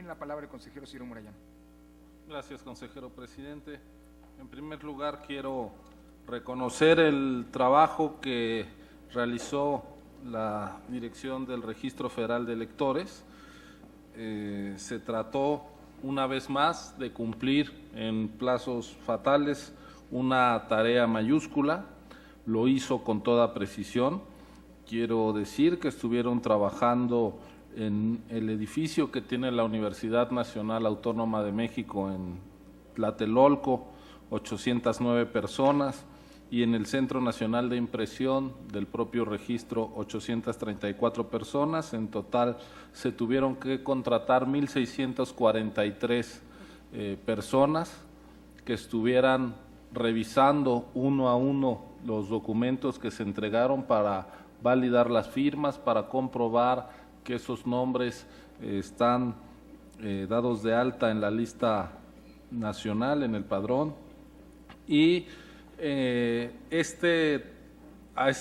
Tiene la palabra el consejero Ciro Murayama. Gracias, consejero presidente. En primer lugar, quiero reconocer el trabajo que realizó la Dirección del Registro Federal de Electores. Se trató, una vez más, de cumplir en plazos fatales una tarea mayúscula. Lo hizo con toda precisión. Quiero decir que estuvieron trabajando en el edificio que tiene la Universidad Nacional Autónoma de México en Tlatelolco, 809 personas, y en el Centro Nacional de Impresión del propio registro, 834 personas. En total se tuvieron que contratar 1,643 personas que estuvieran revisando uno a uno los documentos que se entregaron para validar las firmas, para comprobar que esos nombres están dados de alta en la lista nacional, en el padrón. Y a ese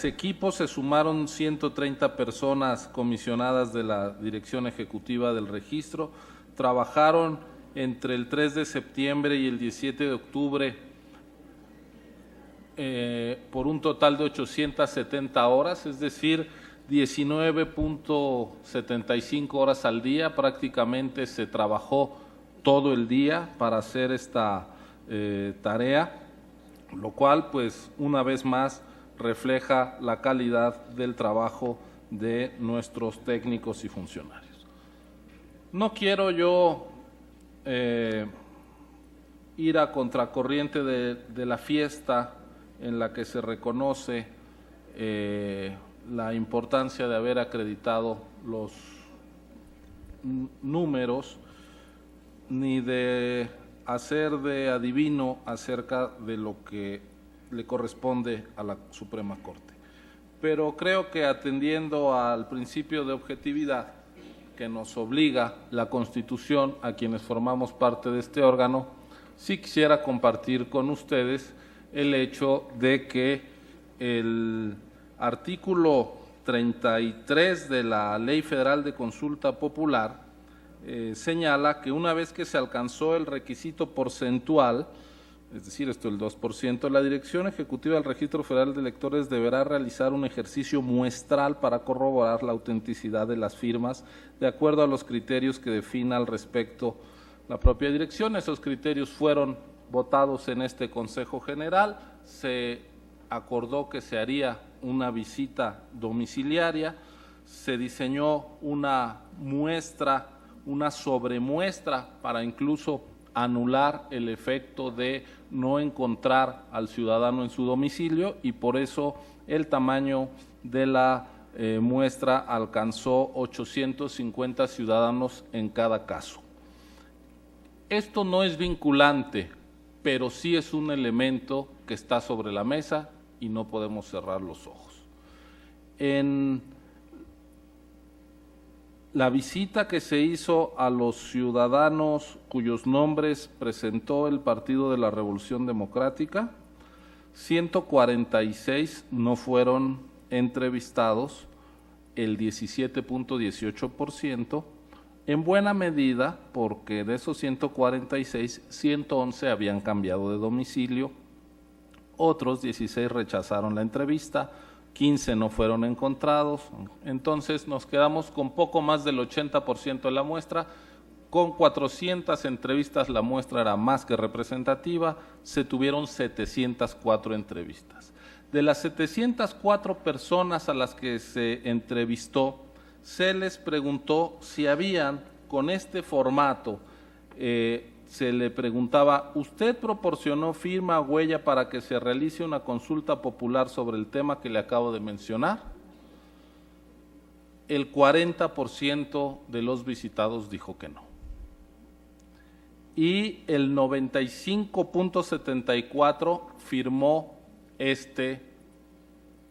equipo se sumaron 130 personas comisionadas de la Dirección Ejecutiva del Registro. Trabajaron entre el 3 de septiembre y el 17 de octubre por un total de 870 horas, es decir, 19.75 horas al día. Prácticamente se trabajó todo el día para hacer esta tarea, lo cual, pues, una vez más refleja la calidad del trabajo de nuestros técnicos y funcionarios. No quiero yo ir a contracorriente de la fiesta en la que se reconoce la importancia de haber acreditado los números, ni de hacer de adivino acerca de lo que le corresponde a la Suprema Corte. Pero creo que, atendiendo al principio de objetividad que nos obliga la Constitución a quienes formamos parte de este órgano, sí quisiera compartir con ustedes el hecho de que el artículo 33 de la Ley Federal de Consulta Popular señala que una vez que se alcanzó el requisito porcentual, es decir, esto el 2%, la Dirección Ejecutiva del Registro Federal de Electores deberá realizar un ejercicio muestral para corroborar la autenticidad de las firmas de acuerdo a los criterios que defina al respecto la propia dirección. Esos criterios fueron votados en este Consejo General. Se acordó que se haría una visita domiciliaria, se diseñó una muestra, una sobremuestra para incluso anular el efecto de no encontrar al ciudadano en su domicilio, y por eso el tamaño de la muestra alcanzó 850 ciudadanos en cada caso. Esto no es vinculante, pero sí es un elemento que está sobre la mesa y no podemos cerrar los ojos. En la visita que se hizo a los ciudadanos cuyos nombres presentó el Partido de la Revolución Democrática, 146 no fueron entrevistados, el 17.18%, en buena medida porque de esos 146, 111 habían cambiado de domicilio, otros 16 rechazaron la entrevista, 15 no fueron encontrados. Entonces nos quedamos con poco más del 80% de la muestra. Con 400 entrevistas la muestra era más que representativa, se tuvieron 704 entrevistas. De las 704 personas a las que se entrevistó, se les preguntó si habían, con este formato, se le preguntaba: ¿usted proporcionó firma o huella para que se realice una consulta popular sobre el tema que le acabo de mencionar? El 40% de los visitados dijo que no. Y el 95.74% firmó este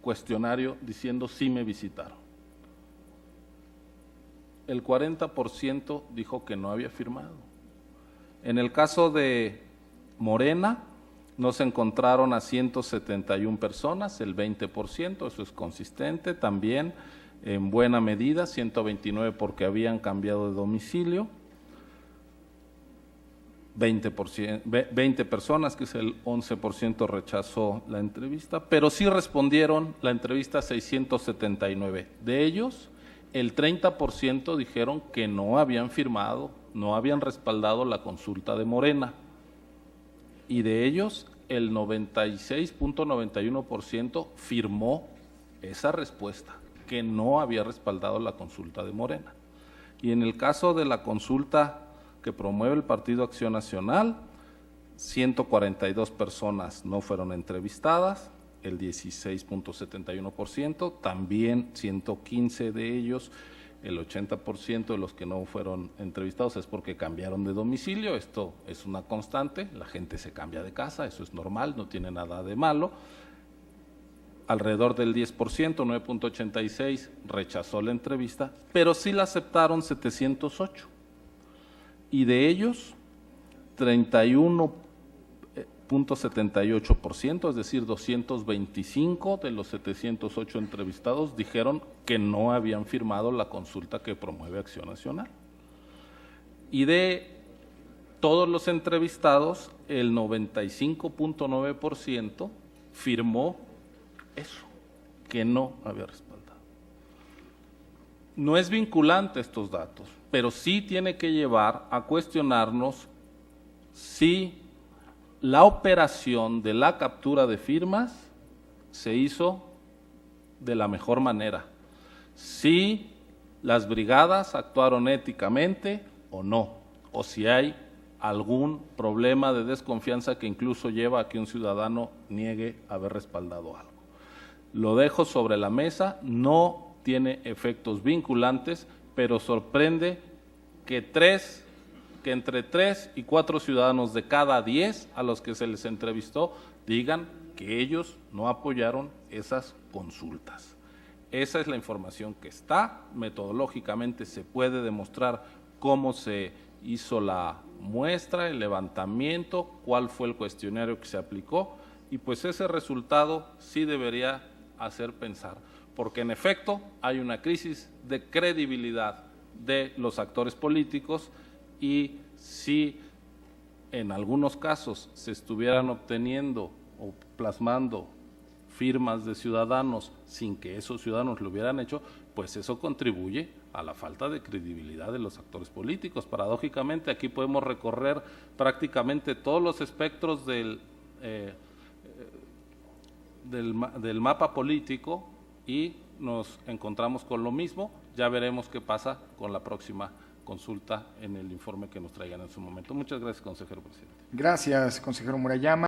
cuestionario diciendo: sí me visitaron. El 40% dijo que no había firmado. En el caso de Morena, no se encontraron a 171 personas, el 20%, eso es consistente también, en buena medida, 129 porque habían cambiado de domicilio. 20 personas, que es el 11%, rechazó la entrevista, pero sí respondieron la entrevista 679. De ellos, el 30% dijeron que no habían firmado, no habían respaldado la consulta de Morena. Y de ellos, el 96.91% firmó esa respuesta, que no había respaldado la consulta de Morena. Y en el caso de la consulta que promueve el Partido Acción Nacional, 142 personas no fueron entrevistadas, el 16.71%, también 115 de ellos, el 80% de los que no fueron entrevistados es porque cambiaron de domicilio. Esto es una constante, la gente se cambia de casa, eso es normal, no tiene nada de malo. Alrededor del 10%, 9.86, rechazó la entrevista, pero sí la aceptaron 708. Y de ellos, 31.78%, es decir, 225 de los 708 entrevistados dijeron que no habían firmado la consulta que promueve Acción Nacional. Y de todos los entrevistados, el 95.9% firmó eso, que no había respaldado. No es vinculante estos datos, pero sí tiene que llevar a cuestionarnos si la operación de la captura de firmas se hizo de la mejor manera, si las brigadas actuaron éticamente o no, o si hay algún problema de desconfianza que incluso lleva a que un ciudadano niegue haber respaldado algo. Lo dejo sobre la mesa, no tiene efectos vinculantes, pero sorprende que entre 3 y 4 ciudadanos de cada 10 a los que se les entrevistó digan que ellos no apoyaron esas consultas. Esa es la información que está, metodológicamente se puede demostrar cómo se hizo la muestra, el levantamiento, cuál fue el cuestionario que se aplicó, y pues ese resultado sí debería hacer pensar, porque en efecto hay una crisis de credibilidad de los actores políticos, y si en algunos casos se estuvieran obteniendo o plasmando firmas de ciudadanos sin que esos ciudadanos lo hubieran hecho, pues eso contribuye a la falta de credibilidad de los actores políticos. Paradójicamente, aquí podemos recorrer prácticamente todos los espectros del mapa político y nos encontramos con lo mismo. Ya veremos qué pasa con la próxima consulta en el informe que nos traigan en su momento. Muchas gracias, consejero presidente. Gracias, consejero Murayama.